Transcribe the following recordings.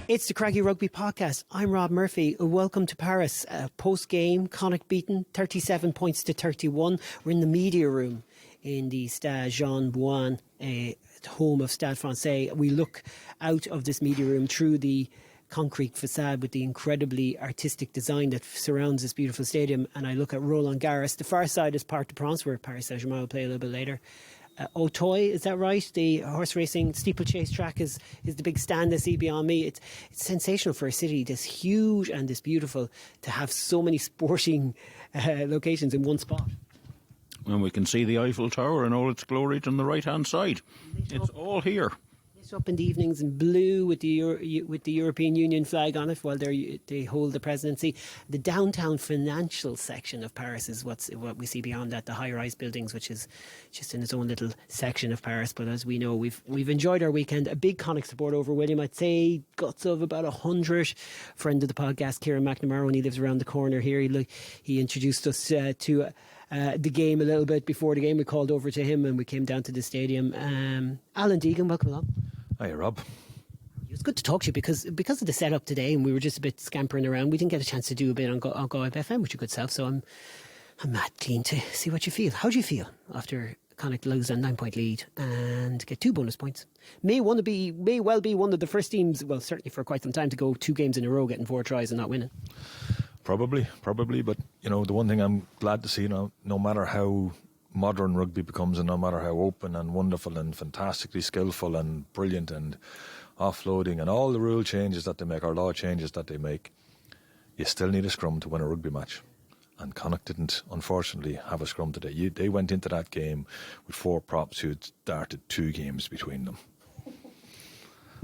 It's the Craggy Rugby Podcast. I'm Rob Murphy. Welcome to Paris. Post-game, Connacht beaten 37 points to 31. We're in the media room in the Stade Jean Bouin, home of Stade Francais. We look out of this media room through the concrete facade with the incredibly artistic design that surrounds this beautiful stadium, and I look at Roland Garros. The far side is Parc des Princes, where Paris Saint-Germain will play a little bit later. Auteuil, is that right? The horse racing steeplechase track is the big stand I see beyond me. It's sensational for a city this huge and this beautiful to have so many sporting locations in one spot. And we can see the Eiffel Tower in all its glory on the right hand side. It's all here. It's up in the evenings in blue with the European Union flag on it while they hold the presidency. The downtown financial section of Paris is what we see beyond that. The high-rise buildings, which is just in its own little section of Paris. But as we know, we've enjoyed our weekend. A big Connacht support over William. I'd say guts of about 100. Friend of the podcast, Kieran McNamara, when he lives around the corner here, he introduced us to the game a little bit before the game. We called over to him and we came down to the stadium. Alan Deegan, welcome along. Hiya, Rob. It was good to talk to you because of the setup today, and we were just a bit scampering around. We didn't get a chance to do a bit on Go FM with your good self, so I'm mad keen to see what you feel. How do you feel after Connacht lose a 9-point lead and get 2 bonus points? May well be one of the first teams, well, certainly for quite some time, to go 2 games in a row getting 4 tries and not winning. Probably, but the one thing I'm glad to see now, no matter how modern rugby becomes and no matter how open and wonderful and fantastically skillful and brilliant and offloading and all the rule changes that they make, or law changes that they make, you still need a scrum to win a rugby match. And Connacht didn't, unfortunately, have a scrum today. They went into that game with 4 props who had started 2 games between them.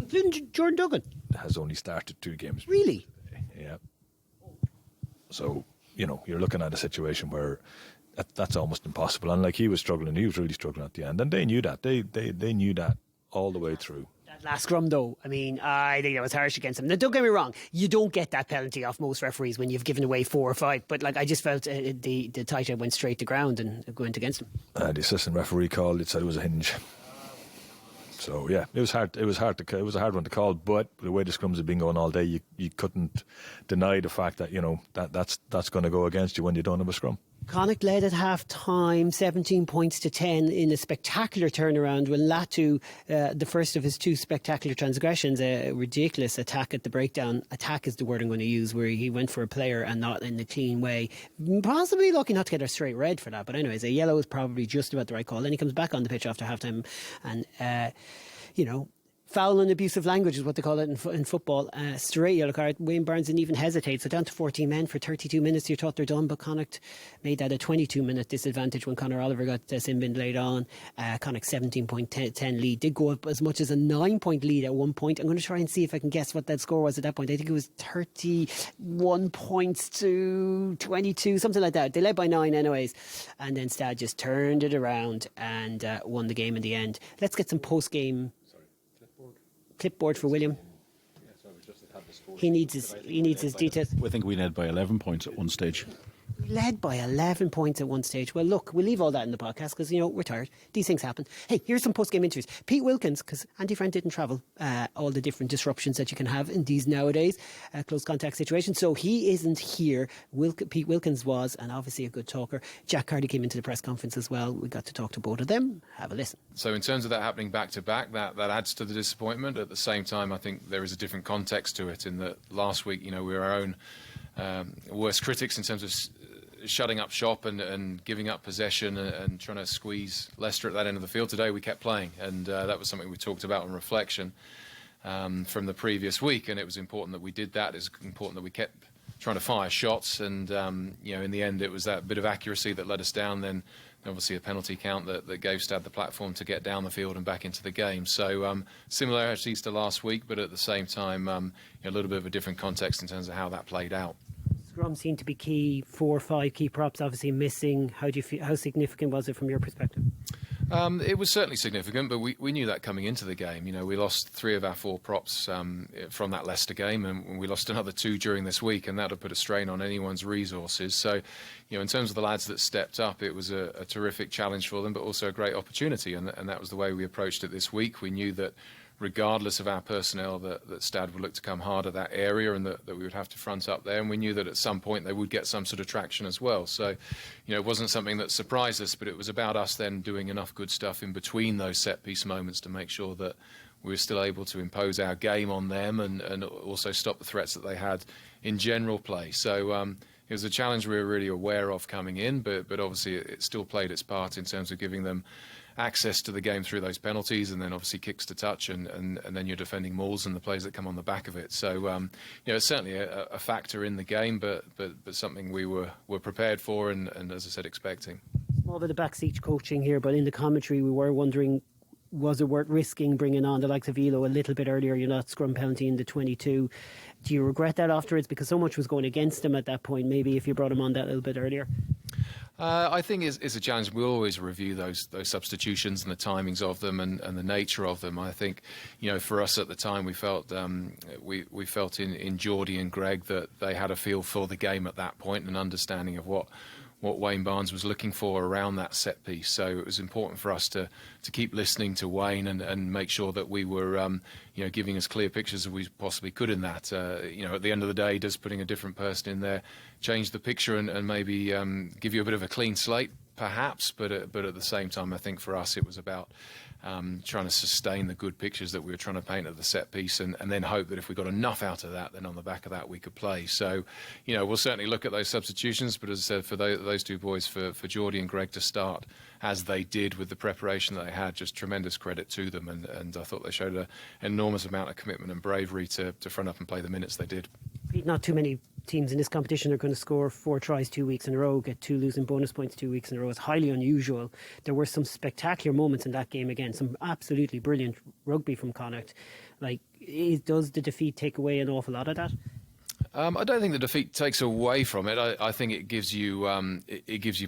Including Jordan Duggan? Has only started 2 games. Really? Yeah. So, you're looking at a situation where that's almost impossible. And he was really struggling at the end. And they knew that. They knew that all the way through. That last scrum, though, I mean, I think that was harsh against them. Now, don't get me wrong, you don't get that penalty off most referees when you've given away 4 or 5. But I just felt the tight end went straight to ground and went against him. The assistant referee called it, said it was a hinge. So yeah, it was hard. It was a hard one to call. But the way the scrums have been going all day, you couldn't deny the fact that that's going to go against you when you don't have a scrum. Connacht led at half time, 17 points to 10 in a spectacular turnaround when Latu, the first of his 2 spectacular transgressions, a ridiculous attack at the breakdown. Attack is the word I'm going to use, where he went for a player and not in the clean way. Possibly lucky not to get a straight red for that, but anyways, a yellow is probably just about the right call. Then he comes back on the pitch after half time and, foul and abusive language is what they call it in football. Straight yellow card. Wayne Barnes didn't even hesitate. So down to 14 men for 32 minutes. You thought they're done, but Connacht made that a 22-minute disadvantage when Conor Oliver got sin bin laid on. Connacht 17.10 lead. Did go up as much as a 9-point lead at one point. I'm going to try and see if I can guess what that score was at that point. I think it was 31 points to 22, something like that. They led by 9 anyways. And then Stade just turned it around and won the game in the end. Let's get some post-game clipboard for William. He needs his details. I think we led by 11 points at one stage. We led by 11 points at one stage. Well, look, we'll leave all that in the podcast because, we're tired. These things happen. Hey, here's some post-game interviews. Pete Wilkins, because Andy Friend didn't travel, all the different disruptions that you can have in these nowadays, close contact situations. So he isn't here. Pete Wilkins was, and obviously a good talker. Jack Carty came into the press conference as well. We got to talk to both of them. Have a listen. So in terms of that happening back-to-back, that adds to the disappointment. At the same time, I think there is a different context to it in that last week, we were our own worst critics in terms of shutting up shop and giving up possession and trying to squeeze Leicester at that end of the field. Today we kept playing, and that was something we talked about on reflection from the previous week, and it was important that we did that. It's important that we kept trying to fire shots, and in the end it was that bit of accuracy that let us down. Then obviously a penalty count that gave Stade the platform to get down the field and back into the game. So similarities to last week, but at the same time a little bit of a different context in terms of how that played out. Scrum seemed to be key. 4 or 5 key props obviously missing. How do you feel? How significant was it from your perspective? It was certainly significant, but we knew that coming into the game. You know, we lost 3 of our 4 props from that Leicester game, and we lost another 2 during this week, and that would put a strain on anyone's resources. So, you know, in terms of the lads that stepped up, it was a terrific challenge for them, but also a great opportunity, and that was the way we approached it this week. We knew that regardless of our personnel, that Stade would look to come hard at that area, and that we would have to front up there. And we knew that at some point they would get some sort of traction as well. So, you know, it wasn't something that surprised us, but it was about us then doing enough good stuff in between those set-piece moments to make sure that we were still able to impose our game on them and also stop the threats that they had in general play. So it was a challenge we were really aware of coming in, but obviously it still played its part in terms of giving them access to the game through those penalties, and then obviously kicks to touch, and then you're defending mauls and the plays that come on the back of it. So, you know, it's certainly a factor in the game, but something we were prepared for and, as I said, expecting. More of the backseat coaching here, but in the commentary we were wondering, was it worth risking bringing on the likes of Elo a little bit earlier? You know, that scrum penalty in the 22. Do you regret that afterwards, because so much was going against him at that point? Maybe if you brought him on that little bit earlier. I think it's a challenge. We always review those substitutions and the timings of them and the nature of them. I think, you know, for us at the time, we felt we felt in Geordie and Greg that they had a feel for the game at that point, and an understanding of what Wayne Barnes was looking for around that set piece. So it was important for us to keep listening to Wayne and make sure that we were you know, giving as clear pictures as we possibly could in that. You know, at the end of the day, does putting a different person in there change the picture and maybe give you a bit of a clean slate? Perhaps, but at the same time, I think for us it was about trying to sustain the good pictures that we were trying to paint at the set piece, and then hope that if we got enough out of that, then on the back of that we could play. So, you know, we'll certainly look at those substitutions, but as I said, for those 2 boys, for Geordie and Greg to start as they did with the preparation that they had, just tremendous credit to them, and I thought they showed an enormous amount of commitment and bravery to front up and play the minutes they did. Not too many teams in this competition are going to score 4 tries 2 weeks in a row, get 2 losing bonus points 2 weeks in a row. It's highly unusual. There were some spectacular moments in that game again, some absolutely brilliant rugby from Connacht. Like, does the defeat take away an awful lot of that? I don't think the defeat takes away from it. I think it gives you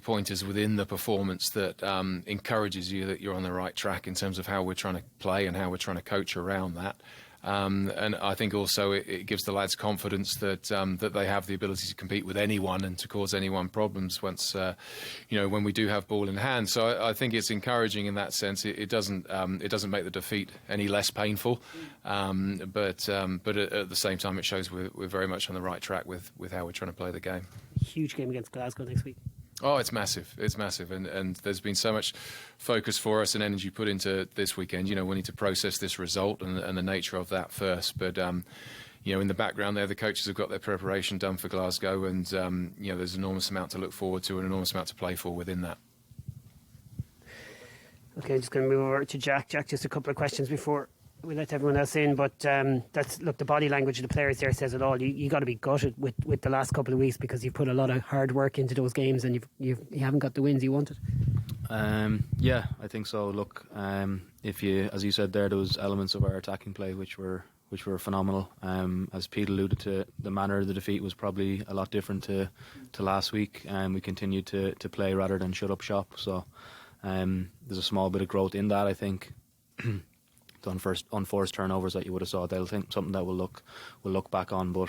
pointers within the performance that encourages you that you're on the right track in terms of how we're trying to play and how we're trying to coach around that. And I think also it gives the lads confidence that that they have the ability to compete with anyone and to cause anyone problems once you know, when we do have ball in hand. So I think it's encouraging in that sense. It doesn't make the defeat any less painful, but at the same time it shows we're very much on the right track with how we're trying to play the game. Huge game against Glasgow next week. Oh, it's massive. It's massive. And there's been so much focus for us and energy put into this weekend. You know, we need to process this result and the nature of that first. But, you know, in the background there, the coaches have got their preparation done for Glasgow, and, you know, there's an enormous amount to look forward to and an enormous amount to play for within that. Okay, I'm just going to move over to Jack. Jack, just a couple of questions before we let everyone else in, but the body language of the players there says it all. You got to be gutted with the last couple of weeks, because you've put a lot of hard work into those games and you haven't got the wins you wanted. Yeah, I think so. Look, if you, as you said there was elements of our attacking play which were phenomenal. As Pete alluded to, the manner of the defeat was probably a lot different to last week, and we continued to play rather than shut up shop. So there's a small bit of growth in that, I think. The unforced turnovers that you would have saw, they'll think something that we'll look back on. But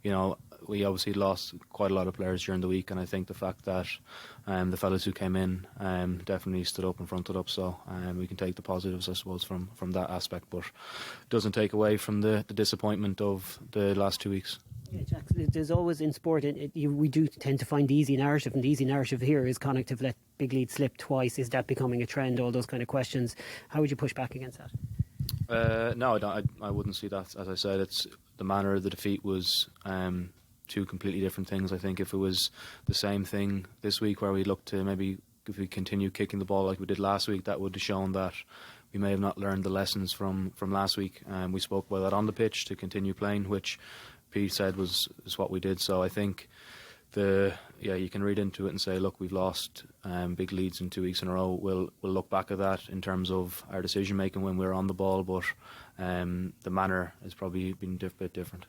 you know, we obviously lost quite a lot of players during the week, and I think the fact that the fellas who came in definitely stood up and fronted up. So we can take the positives, I suppose, from that aspect, but it doesn't take away from the disappointment of the last 2 weeks. Yeah, Jack, there's always in sport, we do tend to find the easy narrative, and the easy narrative here is Connacht have let big lead slip twice. Is that becoming a trend? All those kind of questions. How would you push back against that? No, I wouldn't see that. As I said, it's the manner of the defeat was 2 completely different things. I think if it was the same thing this week, where we look to maybe, if we continue kicking the ball like we did last week, that would have shown that we may have not learned the lessons from last week. We spoke about that on the pitch, to continue playing, which Pete said is what we did. So I think you can read into it and say, look, we've lost big leads in 2 weeks in a row. We'll look back at that in terms of our decision making when we're on the ball, but the manner has probably been a bit different.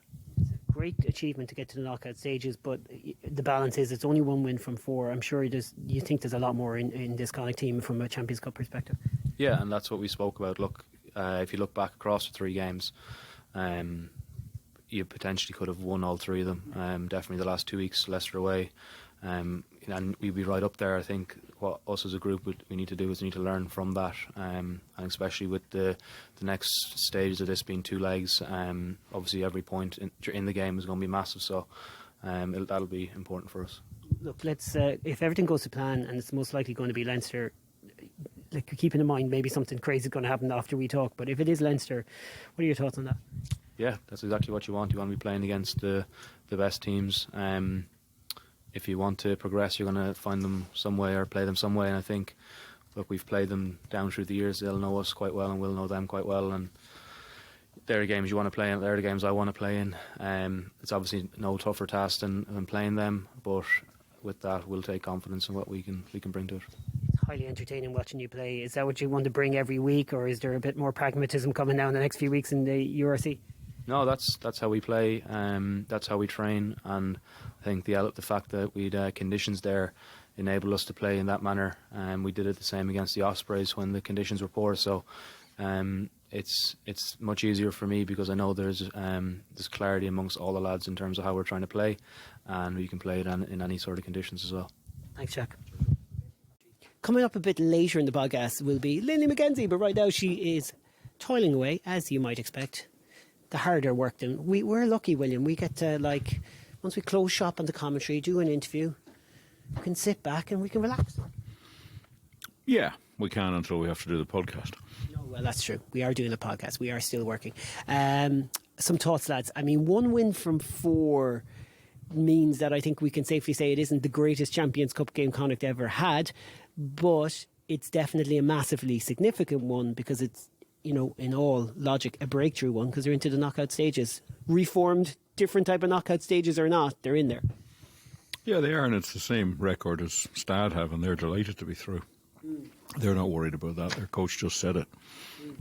great achievement to get to the knockout stages, but the balance is it's only 1 win from 4. I'm sure you think there's a lot more in this Connacht team from a Champions Cup perspective. Yeah, and that's what we spoke about. Look, if you look back across the 3 games, you potentially could have won all 3 of them. Definitely the last 2 weeks, Leicester away. And we'd be right up there. I think what us as a group we need to do is we need to learn from that, and especially with the next stages of this being 2 legs. Obviously, every point in the game is going to be massive, so that'll be important for us. Look, let's if everything goes to plan, and it's most likely going to be Leinster. Like, keeping in mind maybe something crazy is going to happen after we talk, but if it is Leinster, what are your thoughts on that? Yeah, that's exactly what you want. You want to be playing against the best teams. If you want to progress, you're going to find them some way or play them some way. And I think, look, we've played them down through the years. They'll know us quite well, and we'll know them quite well. And they're the games you want to play in. They're the games I want to play in. It's obviously no tougher task than playing them, but with that, we'll take confidence in what we can bring to it. It's highly entertaining watching you play. Is that what you want to bring every week, or is there a bit more pragmatism coming down in the next few weeks in the URC? No, that's how we play. That's how we train, and I think the fact that we'd conditions there enabled us to play in that manner. We did it the same against the Ospreys when the conditions were poor. So it's much easier for me because I know there's clarity amongst all the lads in terms of how we're trying to play, and we can play it in any sort of conditions as well. Thanks, Jack. Coming up a bit later in the podcast will be Lindley McKenzie, but right now she is toiling away, as you might expect. The harder work than we're lucky, William. We get to, once we close shop on the commentary, do an interview, we can sit back and we can relax. Yeah, we can until we have to do the podcast. No, well, that's true. We are doing the podcast. We are still working. Some thoughts, lads. I mean, 1 win from 4 means that I think we can safely say it isn't the greatest Champions Cup game Connacht ever had, but it's definitely a massively significant one because it's, in all logic, a breakthrough one because they're into the knockout stages. Reformed, different type of knockout stages or not, they're in there. Yeah, they are, and it's the same record as Stade have, and they're delighted to be through. They're not worried about that. Their coach just said it.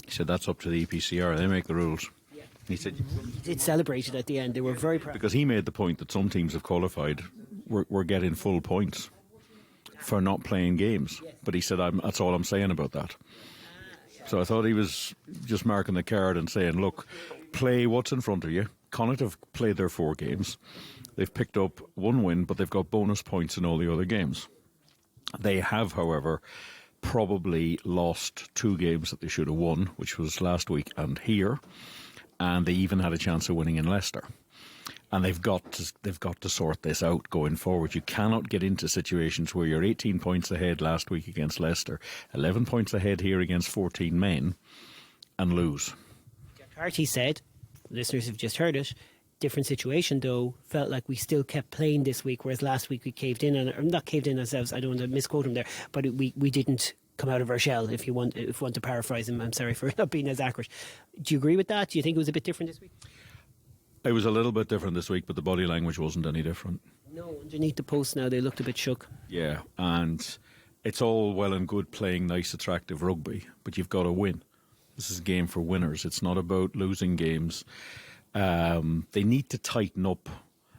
He said that's up to the EPCR. They make the rules. Yeah. He said he did celebrate it at the end. They were very proud. Because he made the point that some teams have qualified were getting full points for not playing games. But he said, that's all I'm saying about that. So I thought he was just marking the card and saying, look, play what's in front of you. Connacht have played their 4 games. They've picked up 1 win, but they've got bonus points in all the other games. They have, however, probably lost 2 games that they should have won, which was last week and here. And they even had a chance of winning in Leicester. And they've got to sort this out going forward. You cannot get into situations where you're 18 points ahead last week against Leicester, 11 points ahead here against 14 men, and lose. Carty said, listeners have just heard it, different situation though, felt like we still kept playing this week, whereas last week we caved in, or not caved in ourselves, I don't want to misquote him there, but we didn't come out of our shell, if you want to paraphrase him. I'm sorry for not being as accurate. Do you agree with that? Do you think it was a bit different this week? It was a little bit different this week, but the body language wasn't any different. No, underneath the post now they looked a bit shook. Yeah, and it's all well and good playing nice, attractive rugby, but you've got to win. This is a game for winners. It's not about losing games. They need to tighten up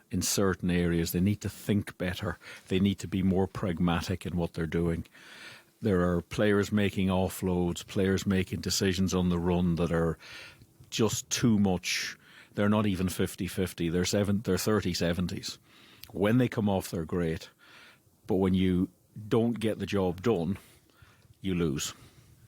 in certain areas. They need to think better. They need to be more pragmatic in what they're doing. There are players making offloads, players making decisions on the run that are just too much. They're not even 50-50. They're 30-70s. When they come off, they're great. But when you don't get the job done, you lose.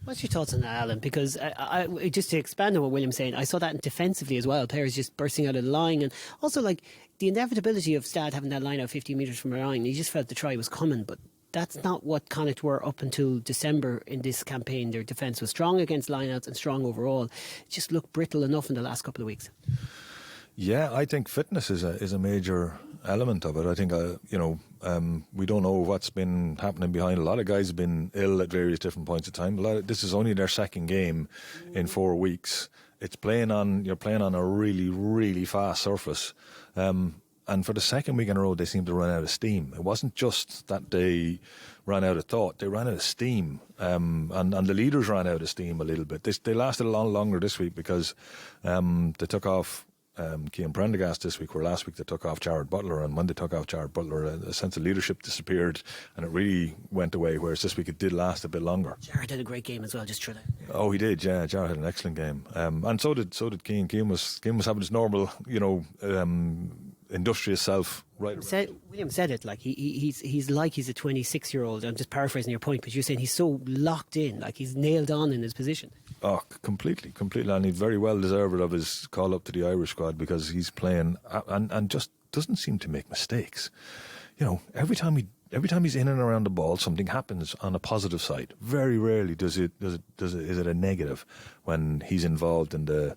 What's your thoughts on that, Alan? Because I just to expand on what William's saying, I saw that defensively as well. Players just bursting out of the line. And also, the inevitability of Stade having that line out 50 metres from our line. You just felt the try was coming. But that's not what Connacht were up until December in this campaign. Their defence was strong against lineouts and strong overall. It just looked brittle enough in the last couple of weeks. Yeah, I think fitness is a major element of it. I think we don't know what's been happening behind. A lot of guys have been ill at various different points of time. This is only their second game in 4 weeks. You're playing on a really, really fast surface. And for the second week in a row, they seemed to run out of steam. It wasn't just that they ran out of thought; they ran out of steam, and the leaders ran out of steam a little bit. They lasted a lot longer this week because they took off Cian Prendergast this week, where last week they took off Jared Butler, and when they took off Jared Butler, a sense of leadership disappeared and it really went away, whereas this week it did last a bit longer. Jared had a great game as well, just through that. Oh, he did, yeah. Jared had an excellent game. And so did Cian. Cian was having his normal, industrious self right around. William said it, like he's like he's a 26-year-old. I'm just paraphrasing your point, but you're saying he's so locked in, like he's nailed on in his position. Oh, completely. And he's very well deserved of his call up to the Irish squad, because he's playing and just doesn't seem to make mistakes. Every time he's in and around the ball, something happens on a positive side. Very rarely is it a negative when he's involved in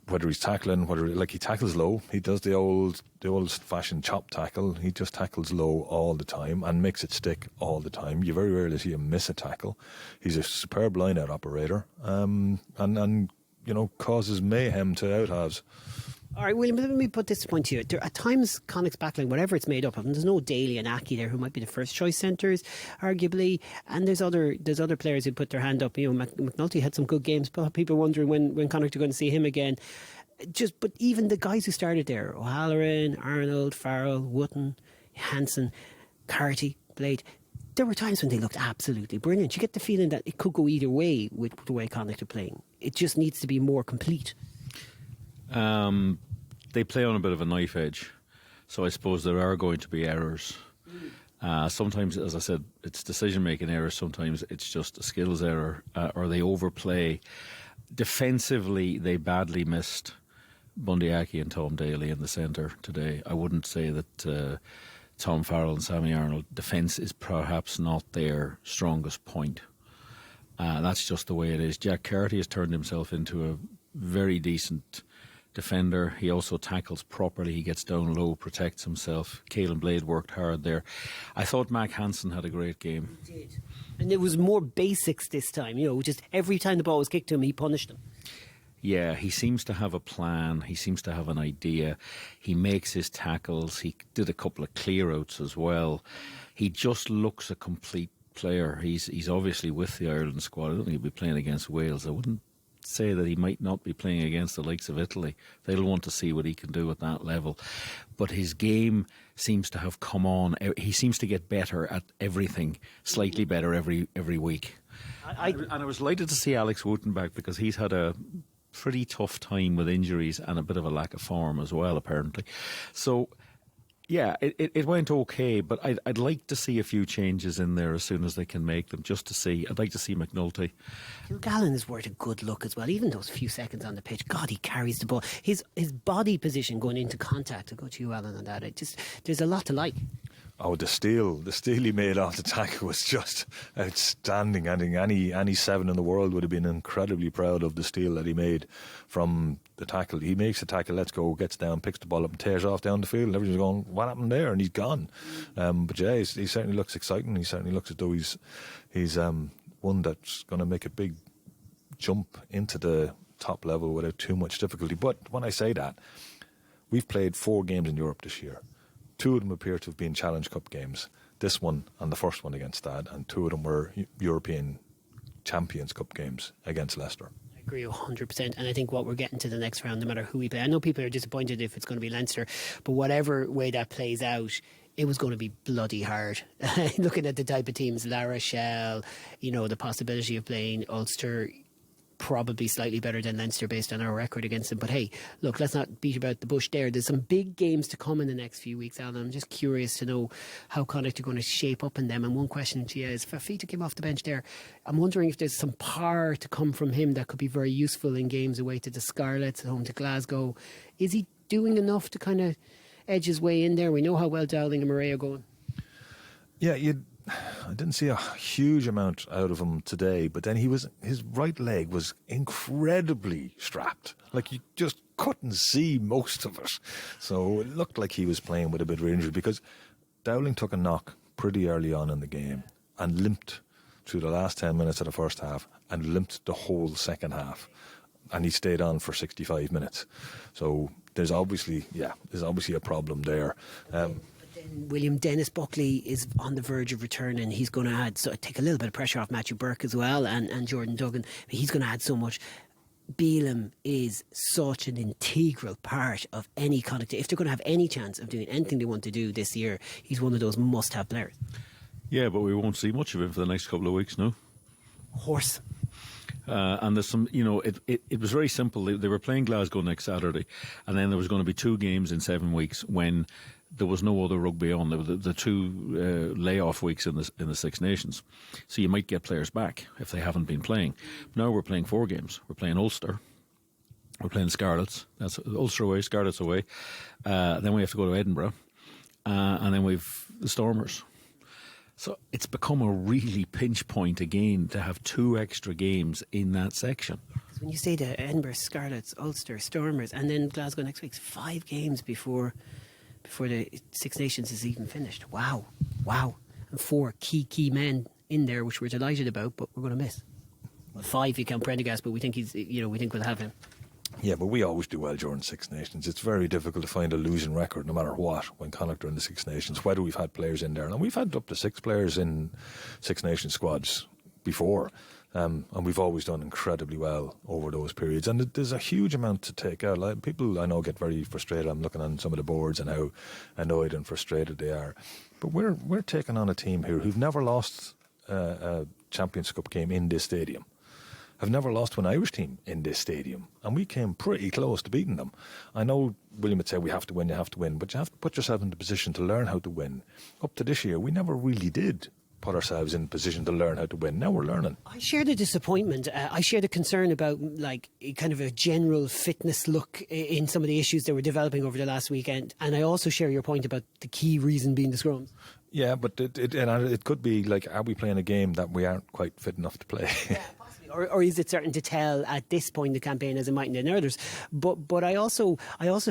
whether he's tackling, he tackles low. He does the old fashioned chop tackle. He just tackles low all the time and makes it stick all the time. You very rarely see him miss a tackle. He's a superb line-out operator, and causes mayhem to out-halves. All right, William, let me put this point to you. At times, Connacht's backline, whatever it's made up of, and there's no Daly and Aki there, who might be the first choice centres, arguably, and there's other players who put their hand up. McNulty had some good games, but people are wondering when Connacht are going to see him again. But even the guys who started there, O'Halloran, Arnold, Farrell, Wooten, Hansen, Carty, Blade, there were times when they looked absolutely brilliant. You get the feeling that it could go either way with the way Connacht are playing. It just needs to be more complete. They play on a bit of a knife edge, so I suppose there are going to be errors. Sometimes, as I said, it's decision-making errors. Sometimes it's just a skills error, or they overplay. Defensively, they badly missed Bundy Aki and Tom Daly in the centre today. I wouldn't say that Tom Farrell and Sammy Arnold defence is perhaps not their strongest point. That's just the way it is. Jack Carty has turned himself into a very decent defender. He also tackles properly. He gets down low, protects himself. Caelan Blade worked hard there. I thought Mac Hansen had a great game. He did. And it was more basics this time, just every time the ball was kicked to him, he punished them. Yeah, he seems to have a plan. He seems to have an idea. He makes his tackles. He did a couple of clear-outs as well. He just looks a complete player. He's obviously with the Ireland squad. I don't think he'll be playing against Wales. I wouldn't say that he might not be playing against the likes of Italy. They'll want to see what he can do at that level. But his game seems to have come on. He seems to get better at everything, slightly better every week. And I was delighted to see Alex Wooten back, because he's had a pretty tough time with injuries and a bit of a lack of form as well, apparently. So, yeah, it went okay, but I'd like to see a few changes in there as soon as they can make them, just to see. I'd like to see McNulty. Kilgallen is worth a good look as well, even those few seconds on the pitch. God, he carries the ball. His body position going into contact, to go to you, Alan, on that, there's a lot to like. Oh, the steal he made off the tackle was just outstanding. I think any seven in the world would have been incredibly proud of the steal that he made from the tackle. He makes the tackle, lets go, gets down, picks the ball up and tears off down the field, and everyone's going, what happened there? And he's gone. But yeah, he certainly looks exciting. He certainly looks as though he's one that's going to make a big jump into the top level without too much difficulty. But when I say that, we've played 4 games in Europe this year. 2 of them appear to have been Challenge Cup games. This one and the first one against Stade, and 2 of them were European Champions Cup games against Leicester. I agree 100%, and I think what we're getting to the next round, no matter who we play, I know people are disappointed if it's going to be Leinster, but whatever way that plays out, it was going to be bloody hard. Looking at the type of teams, La Rochelle, the possibility of playing Ulster, probably slightly better than Leinster based on our record against them. But hey, look, let's not beat about the bush there. There's some big games to come in the next few weeks, Alan. I'm just curious to know how Connacht are going to shape up in them. And one question to you is, Fafita came off the bench there. I'm wondering if there's some power to come from him that could be very useful in games away to the Scarlets, at home to Glasgow. Is he doing enough to kind of edge his way in there? We know how well Dowling and Murray are going. Yeah, I didn't see a huge amount out of him today, but then his right leg was incredibly strapped. Like, you just couldn't see most of it. So it looked like he was playing with a bit of injury, because Dowling took a knock pretty early on in the game and limped through the last 10 minutes of the first half and limped the whole second half. And he stayed on for 65 minutes. So there's obviously a problem there. William, Dennis Buckley is on the verge of return, and he's going to take a little bit of pressure off Matthew Burke as well, and Jordan Duggan. He's going to add so much. Beelum is such an integral part of any Connacht. If they're going to have any chance of doing anything they want to do this year, he's one of those must-have players. Yeah, but we won't see much of him for the next couple of weeks, no? Horse. And there's some, it was very simple. They were playing Glasgow next Saturday, and then there was going to be 2 games in 7 weeks when there was no other rugby on. There were the 2 layoff weeks in the Six Nations. So you might get players back if they haven't been playing. Now we're playing 4 games. We're playing Ulster. We're playing Scarlets. That's Ulster away, Scarlets away. Then we have to go to Edinburgh. And then we've the Stormers. So it's become a really pinch point again to have 2 extra games in that section. When you say the Edinburgh, Scarlets, Ulster, Stormers, and then Glasgow next week, it's 5 games before the Six Nations is even finished. Wow. And 4 key men in there, which we're delighted about, but we're going to miss. Well, 5 if you count Prendergast, but we think we'll have him. Yeah, but we always do well during Six Nations. It's very difficult to find a losing record no matter what when Connacht are in the Six Nations, whether we've had players in there. And we've had up to 6 players in Six Nations squads before. And we've always done incredibly well over those periods. And there's a huge amount to take out. Like, people I know get very frustrated. I'm looking on some of the boards and how annoyed and frustrated they are. But we're taking on a team here who've never lost a Champions Cup game in this stadium. Have never lost to an Irish team in this stadium, and we came pretty close to beating them. I know William would say you have to win, but you have to put yourself in the position to learn how to win. Up to this year, we never really did put ourselves in position to learn how to win. Now we're learning. I share the disappointment. I share the concern about kind of a general fitness look in some of the issues that were developing over the last weekend, and I also share your point about the key reason being the scrums. Yeah, but it could be like, are we playing a game that we aren't quite fit enough to play? Yeah, possibly. Or is it certain to tell at this point in the campaign as it might in others? But I also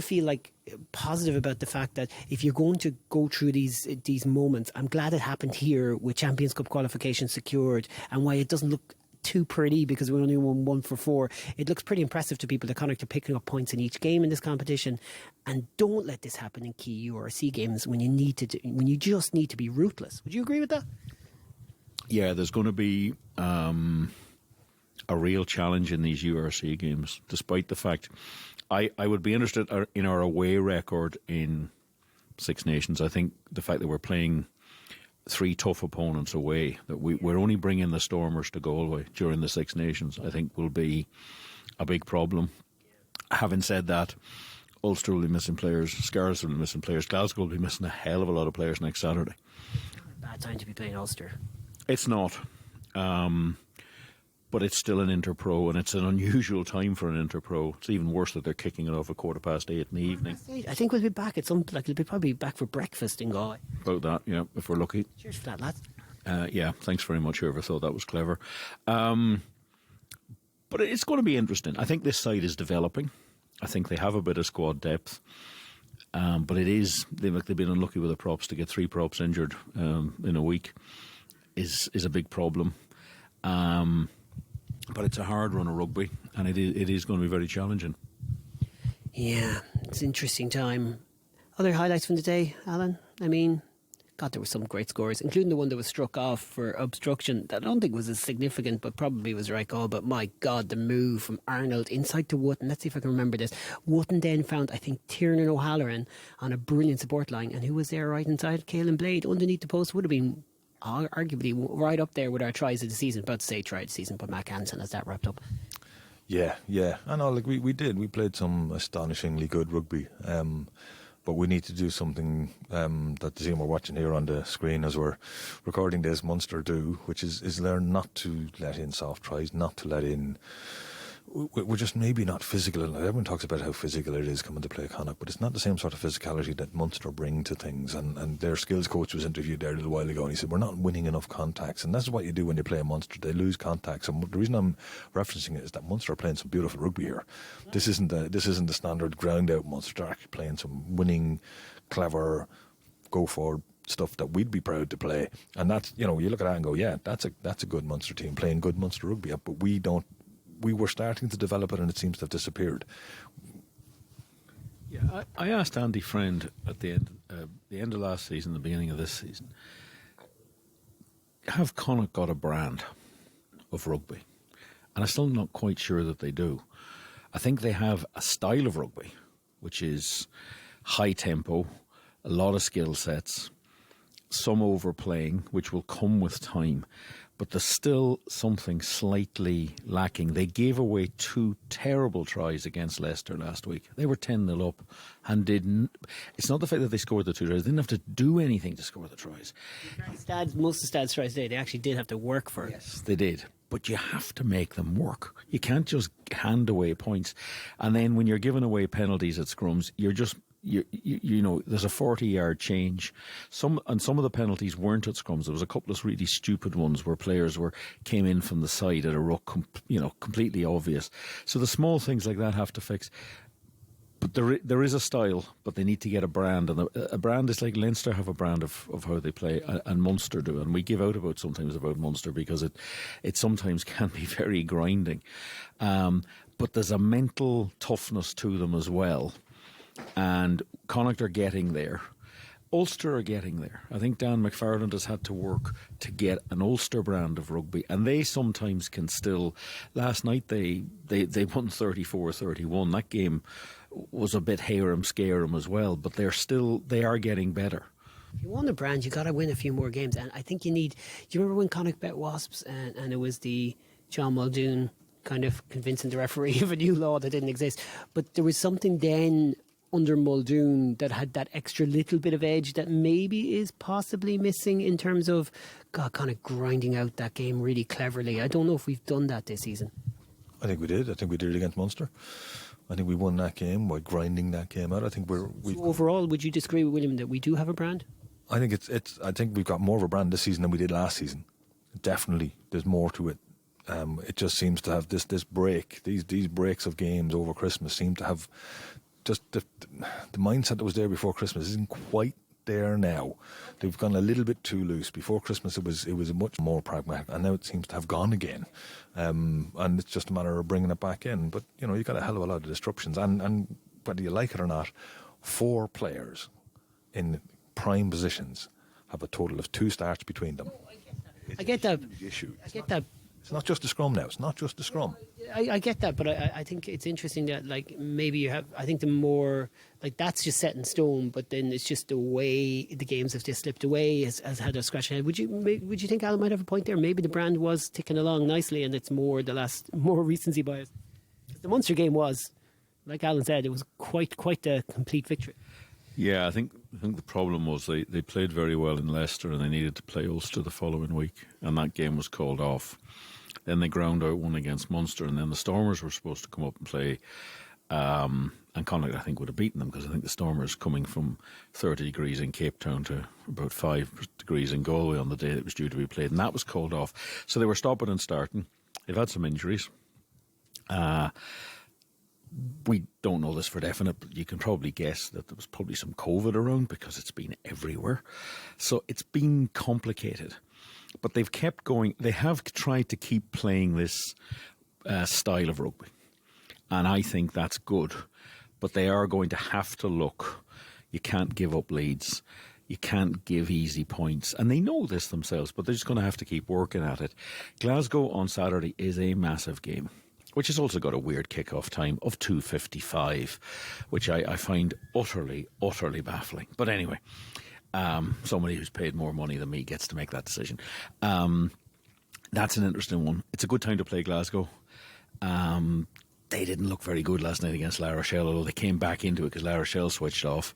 feel like positive about the fact that if you're going to go through these moments, I'm glad it happened here with Champions Cup qualification secured, and why it doesn't look too pretty because we only won 1 for 4. It looks pretty impressive to people that Connacht are picking up points in each game in this competition. And don't let this happen in key URC games when you just need to be ruthless. Would you agree with that? Yeah, there's going to be a real challenge in these URC games, despite the fact I would be interested in our away record in Six Nations. I think the fact that we're playing 3 tough opponents away, that we're only bringing the Stormers to Galway during the Six Nations, I think will be a big problem. Having said that, Ulster will be missing players, Scarlets will be missing players, Glasgow will be missing a hell of a lot of players next Saturday. Bad time to be playing Ulster. It's not. But it's still an Interpro, and it's an unusual time for an Interpro. It's even worse that they're kicking it off at 8:15 in the evening. I think we'll be back at we'll be probably back for breakfast in Galway. About that, yeah, if we're lucky. Cheers for that, lads. Yeah, thanks very much, whoever thought that was clever. But it's going to be interesting. I think this side is developing. I think they have a bit of squad depth. But they've been unlucky with the props. To get 3 props injured in a week is a big problem. But it's a hard run of rugby, and it is going to be very challenging. Yeah, it's an interesting time. Other highlights from the day, Alan? I mean, God, there were some great scores, including the one that was struck off for obstruction. That I don't think was as significant, but probably was the right call. But my God, the move from Arnold inside to Wotton. Let's see if I can remember this. Wotton then found, I think, Tiernan O'Halloran on a brilliant support line. And who was there right inside? Caelan Blade underneath the post. Would have been arguably right up there with our tries of the season. About to say try of the season, but Mac Hansen has that wrapped up. Yeah. I know, like we did. We played some astonishingly good rugby. But we need to do something that the team we're watching here on the screen as we're recording this, Munster do, which is learn not to let in soft tries, not to let in... We're just maybe not physical. Everyone talks about how physical it is coming to play Connacht, but it's not the same sort of physicality that Munster bring to things. And their skills coach was interviewed there a little while ago, and he said, we're not winning enough contacts. And that's what you do when you play a Munster. They lose contacts. And the reason I'm referencing it is that Munster are playing some beautiful rugby here. This isn't the standard ground-out Munster. They're actually playing some winning, clever, go-forward stuff that we'd be proud to play. And that's, you look at that and go, yeah, that's a good Munster team playing good Munster rugby. But we were starting to develop it, and it seems to have disappeared. Yeah, I asked Andy Friend at the end of last season, the beginning of this season, have Connacht got a brand of rugby? And I'm still not quite sure that they do. I think they have a style of rugby, which is high tempo, a lot of skill sets, some overplaying, which will come with time. But there's still something slightly lacking. They gave away 2 terrible tries against Leicester last week. They were 10-0 up and didn't. It's not the fact that they scored the 2 tries. They didn't have to do anything to score the tries. Most of Stade's tries today, they actually did have to work for it. Yes, they did. But you have to make them work. You can't just hand away points. And then when you're giving away penalties at scrums, you're just... You know, there's a 40-yard change. Some of the penalties weren't at scrums. There was a couple of really stupid ones where players came in from the side at a ruck, completely obvious. So the small things like that have to fix. But there is a style, but they need to get a brand, and a brand is like Leinster have a brand of how they play, and Munster do, and we give out sometimes about Munster because it sometimes can be very grinding. But there's a mental toughness to them as well. And Connacht are getting there. Ulster are getting there. I think Dan McFarland has had to work to get an Ulster brand of rugby, and they sometimes can still. Last night they won 34-31. That game was a bit harum-scarum as well, but they are getting better. If you want a brand, you got to win a few more games, and I think you need. Do you remember when Connacht bet Wasps, and it was the John Muldoon kind of convincing the referee of a new law that didn't exist? But there was something then under Muldoon that had that extra little bit of edge that maybe is possibly missing in terms of kind of grinding out that game really cleverly. I don't know if we've done that this season. I think we did. I think we did it against Munster. I think we won that game by grinding that game out. I think So overall, would you disagree with William that we do have a brand? I think I think we've got more of a brand this season than we did last season. Definitely, there's more to it. It just seems to have this break. These breaks of games over Christmas seem to have. Just the mindset that was there before Christmas isn't quite there now. They've gone a little bit too loose. Before Christmas, it was much more pragmatic, and now it seems to have gone again. And it's just a matter of bringing it back in. But you got a hell of a lot of disruptions, and whether you like it or not, 4 players in prime positions have a total of 2 starts between them. I get that. I get that. It's not just the scrum now. It's not just the scrum. I get that, but I think it's interesting that maybe you have. I think the more that's just set in stone, but then it's just the way the games have just slipped away has had a scratch ahead. Would you think Alan might have a point there? Maybe the brand was ticking along nicely, and it's more recency bias. The Munster game was, like Alan said, it was quite a complete victory. Yeah, I think the problem was they played very well in Leicester, and they needed to play Ulster the following week, and that game was called off. Then they ground out one against Munster, and then the Stormers were supposed to come up and play. And Connacht, I think, would have beaten them because I think the Stormers coming from 30 degrees in Cape Town to about 5 degrees in Galway on the day it was due to be played, and that was called off. So they were stopping and starting. They've had some injuries. We don't know this for definite, but you can probably guess that there was probably some COVID around because it's been everywhere. So it's been complicated. But they've kept going. They have tried to keep playing this style of rugby. And I think that's good. But they are going to have to look. You can't give up leads. You can't give easy points. And they know this themselves, but they're just going to have to keep working at it. Glasgow on Saturday is a massive game, which has also got a weird kick-off time of 2:55, which I find utterly, utterly baffling. But anyway, somebody who's paid more money than me gets to make that decision. That's an interesting one. It's a good time to play Glasgow. They didn't look very good last night against La Rochelle, although they came back into it because La Rochelle switched off.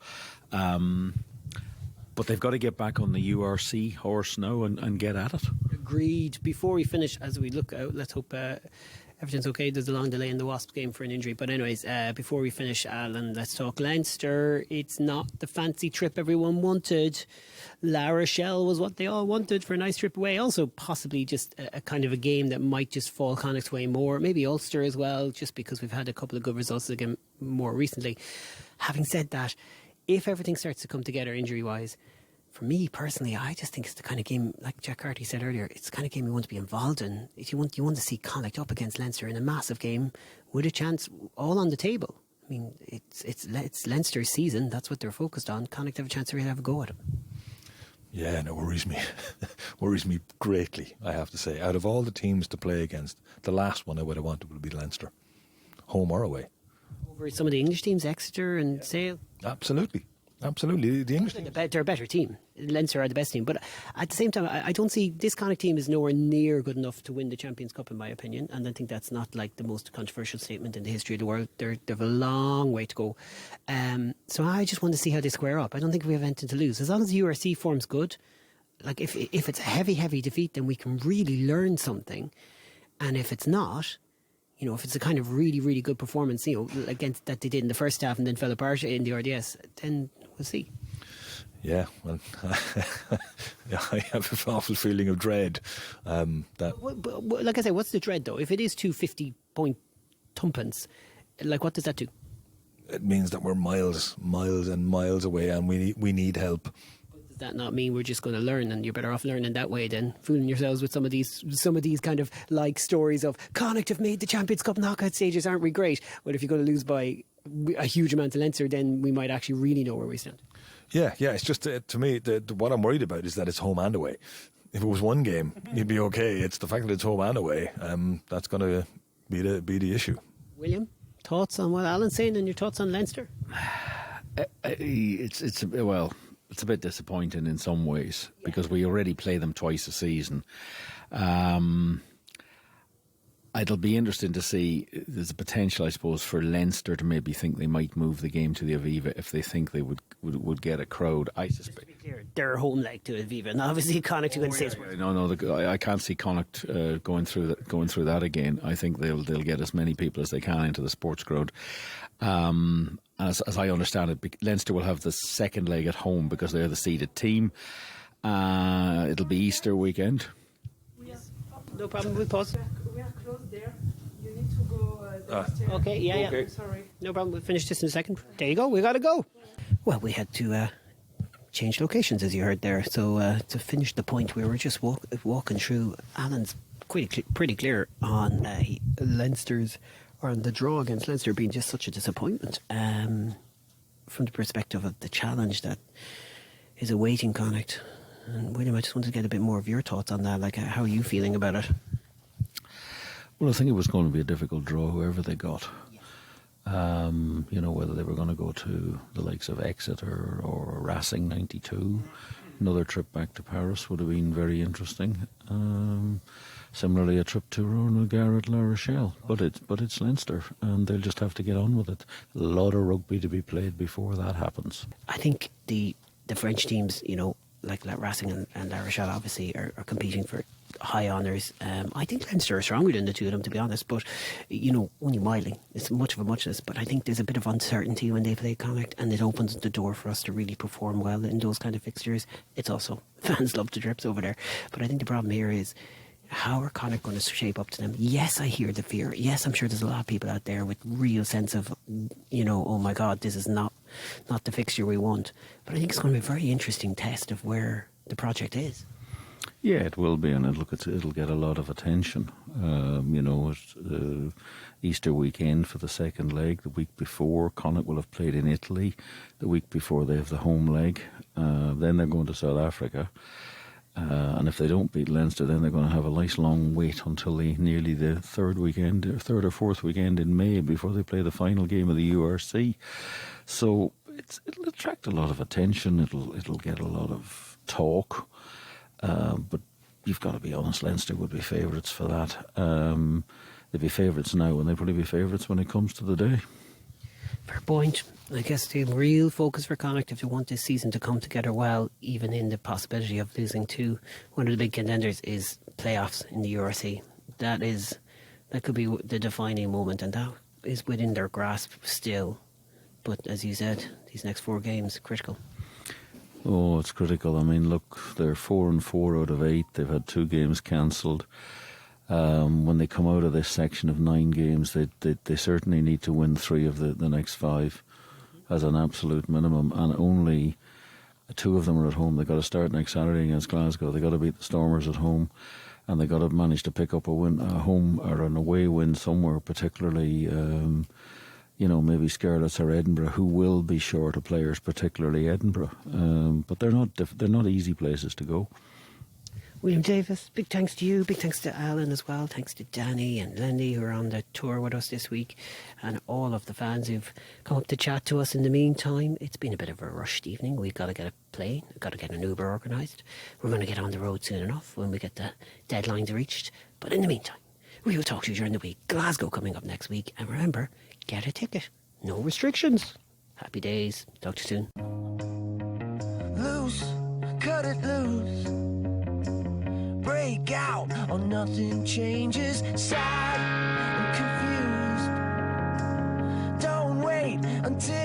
But they've got to get back on the URC horse now and get at it. Agreed. Before we finish, as we look out, let's hope everything's okay. There's a long delay in the Wasps game for an injury. But anyways, before we finish, Alan, let's talk Leinster. It's not the fancy trip everyone wanted. La Rochelle was what they all wanted for a nice trip away. Also, possibly just a kind of a game that might just fall Connacht's way more. Maybe Ulster as well, just because we've had a couple of good results again more recently. Having said that, if everything starts to come together injury-wise, for me personally, I just think it's the kind of game, like Jack Carty said earlier, it's the kind of game you want to be involved in. If you want to see Connacht up against Leinster in a massive game with a chance all on the table. I mean, it's Leinster's season. That's what they're focused on. Connacht have a chance to really have a go at it. Yeah, and it worries me. Worries me greatly, I have to say. Out of all the teams to play against, the last one I would have wanted would be Leinster. home or away. Over some of the English teams, Exeter and Sale. Absolutely. The English team. They're a better team. Leinster are the best team. But at the same time, I don't see this Connacht team is nowhere near good enough to win the Champions Cup, in my opinion. And I think that's not like the most controversial statement in the history of the world. They've a long way to go. So I just want to see how they square up. I don't think we have anything to lose. As long as the URC form's good, like if it's a heavy defeat, then we can really learn something. And if it's not, if it's a kind of really, really good performance, against that they did in the first half and then fell apart in the RDS, then we'll see. Yeah, well, I have an awful feeling of dread. But like I said, what's the dread though? If it is 2 50-point tumpence, like what does that do? It means that we're miles and miles away, and we need help. Does that not mean we're just going to learn, and you're better off learning that way than fooling yourselves with some of these kind of like stories of Connacht have made the Champions Cup knockout stages, aren't we great? Well, if you're going to lose by a huge amount to Leinster, then we might actually really know where we stand. Yeah. It's just to me, what I'm worried about is that it's home and away. If it was one game, you'd be okay. It's the fact that it's home and away. That's going to be the issue. William, thoughts on what Alan's saying, and your thoughts on Leinster? It's a bit disappointing in some ways because we already play them twice a season. It'll be interesting to see. There's a potential, I suppose, for Leinster to maybe think they might move the game to the Aviva if they think they would get a crowd. I suspect. Just to be clear, their home leg to Aviva, and obviously Connacht are going to say it's No, I can't see Connacht going through that again. I think they'll get as many people as they can into the sports crowd. As I understand it, Leinster will have the second leg at home because they're the seeded team. It'll be Easter weekend. No problem, we'll pause. We are close there. You need to go downstairs. Okay, yeah. Okay. Sorry. No problem, we'll finish this in a second. There you go, we got to go. Well, we had to change locations, as you heard there. So to finish the point, we were just walking through. Alan's pretty clear on Leinster's, or on the draw against Leinster being just such a disappointment. From the perspective of the challenge that is awaiting Connacht. And William, I just wanted to get a bit more of your thoughts on that. Like, how are you feeling about it? Well, I think it was going to be a difficult draw, whoever they got. Whether they were going to go to the likes of Exeter or Racing 92. Another trip back to Paris would have been very interesting. Similarly, a trip to Ronald Garrett, La Rochelle. But it's Leinster, and they'll just have to get on with it. A lot of rugby to be played before that happens. I think the French teams, like Racing and La Rochelle, obviously are competing for high honours. I think Leinster are stronger than the two of them, to be honest, but only mildly. It's much of a muchness, but I think there's a bit of uncertainty when they play Connacht, and it opens the door for us to really perform well in those kind of fixtures. It's also, fans love the trips over there, but I think the problem here is, how are Connacht going to shape up to them? Yes, I hear the fear. Yes, I'm sure there's a lot of people out there with real sense of, oh my God, this is not the fixture we want. But I think it's going to be a very interesting test of where the project is. Yeah, it will be, and it'll get a lot of attention. It's Easter weekend for the second leg. The week before, Connacht will have played in Italy. The week before, they have the home leg. Then they're going to South Africa. And if they don't beat Leinster, then they're going to have a nice long wait until nearly the third or fourth weekend in May before they play the final game of the URC. So it'll attract a lot of attention. It'll get a lot of talk. But you've got to be honest, Leinster would be favourites for that. They'd be favourites now, and they'll probably be favourites when it comes to the day. Fair point. I guess the real focus for Connacht, if they want this season to come together well, even in the possibility of losing to one of the big contenders, is playoffs in the URC. That could be the defining moment, and that is within their grasp still. But as you said, these next 4 games are critical. Oh, it's critical. I mean, look, they're 4-4 out of 8. They've had 2 games cancelled. When they come out of this section of 9 games, they certainly need to win 3 of the next 5 as an absolute minimum, and only 2 of them are at home. They've got to start next Saturday against Glasgow. They've got to beat the Stormers at home, and they've got to manage to pick up a home or an away win somewhere, particularly maybe Scarlets or Edinburgh, who will be short of players, particularly Edinburgh. But they're not easy places to go. William Davis, big thanks to you, big thanks to Alan as well, thanks to Danny and Lindy who are on the tour with us this week, and all of the fans who've come up to chat to us in the meantime. It's been a bit of a rushed evening. We've got to get a plane, we've got to get an Uber organised. We're going to get on the road soon enough when we get the deadlines reached. But in the meantime, we will talk to you during the week. Glasgow coming up next week, and remember, get a ticket. No restrictions. Happy days. Talk to you soon. Loose, cut it loose. Break out or nothing changes. Sad and confused. Don't wait until